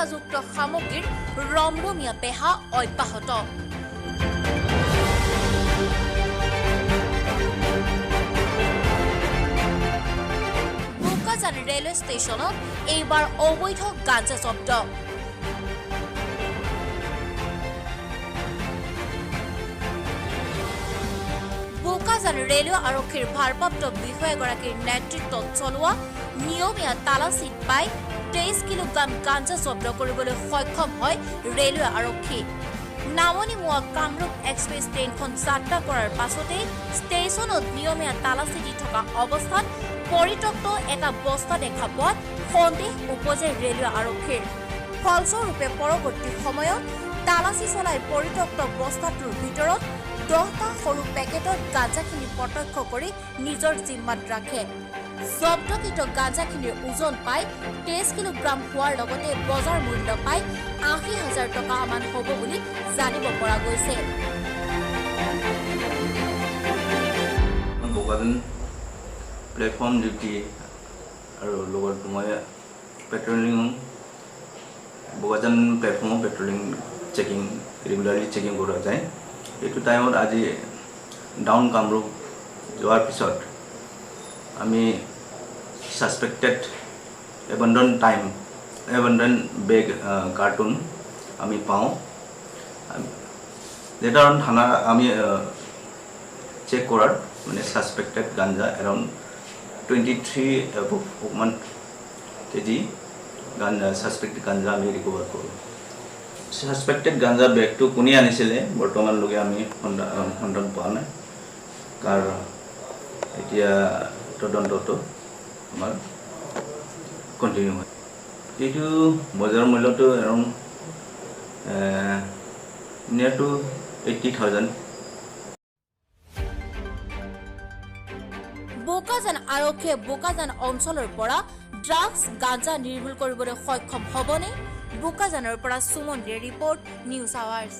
নিচাযুক্ত সামগ্ৰীৰ ৰমৰমীয়া বেহা অব্যাহত। বোকাজান ৰেলৱে ষ্টেচনত এইবাৰ অবৈধ গাঞ্জা জব্দ। বোকাজান ৰেলৱে আৰক্ষীৰ ভাৰপ্ৰাপ্ত বিষয়াগৰাকীৰ নেতৃত্বত চলোৱা নিয়মীয়া তালাচীত পাই 23 কিলোগ্ৰাম গাঞ্জা জব্দ কৰিবলৈ সক্ষম হয় ৰেলৱে আৰক্ষী। নামনিমুৱা কামৰূপ এক্সপ্ৰেছ ট্ৰেইনখন যাত্ৰা কৰাৰ পাছতে ষ্টেচনত নিয়মীয়া তালাচী দি থকা অৱস্থাত পৰিত্যক্ত এটা বস্তা দেখা পোৱাত সন্দেহ উপজে ৰেলৱে আৰক্ষীৰ। ফলস্বৰূপে পৰৱৰ্তী সময়ত তালাচী চলাই পৰিত্যক্ত বস্তাটোৰ ভিতৰত 10টা সৰু পেকেটত গাঞ্জাখিনি প্ৰত্যক্ষ কৰি নিজৰ জিম্মাত ৰাখে। জব্দকৃত গাঞ্জাখিনিৰ ওজন পাই 23 কিলোগ্ৰাম হোৱাৰ লগতে বজাৰ মূল্য পাই 80,000 টকা মান হ'ব বুলি জানিব পৰা গৈছে। বোকাজান প্লেটফৰ্ম ডিউটি আৰু লগত মই পেট্ৰলিং বোকাজান প্লেটফৰ্মত পেট্ৰলিং চেকিং ৰেগুলাৰলি চেকিং কৰা যায়। এইটো টাইমত আজি ডাউন কামৰূপ যোৱাৰ পিছত আমি সাসপেক্টেড এবান্ডন বেগ কাৰ্টুন আমি পাওঁ। যেটা থানা আমি চেক কৰাৰ মানে সাসপেক্টেড গাঞ্জা এৰাউণ্ড 23 কেজি গাঞ্জা সাসপেক্টেড গাঞ্জা আমি ৰিকভাৰ কৰোঁ। সাসপেক্টেড গাঞ্জা বেগটো কোনে আনিছিলে বৰ্তমানলৈকে আমি সন্ধান পোৱা নাই, কাৰণ এতিয়া তদন্তটো আমাৰ কণ্টিনিউ হয়। এইটো বজাৰ মূল্যটো এৰাউণ্ড নিয়াৰ টু 80,000। বোকাজান আৰক্ষীয়ে বোকাজান অঞ্চলৰ পৰা ড্ৰাগছ গাঞ্জা নিৰ্মূল কৰিবলৈ সক্ষম হ'বনে? বোকাজানৰ পৰা সুমন ৰে ৰিপৰ্ট, নিউজ আৱাৰ্ছ।